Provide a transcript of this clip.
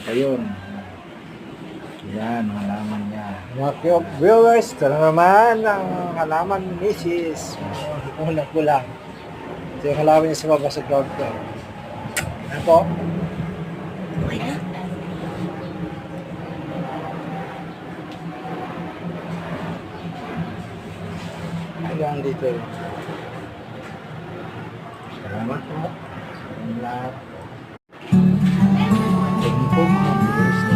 pa yun. Yan, ang halaman niya. Mga viewers, ito na naman ang halaman ni Mrs. Una ko lang. Ito yung halaman niya sa baba sa ground ko. Ano po? Okay na. Hanggang dito. Salamat po. Ang lahat. Thank you po mga viewers.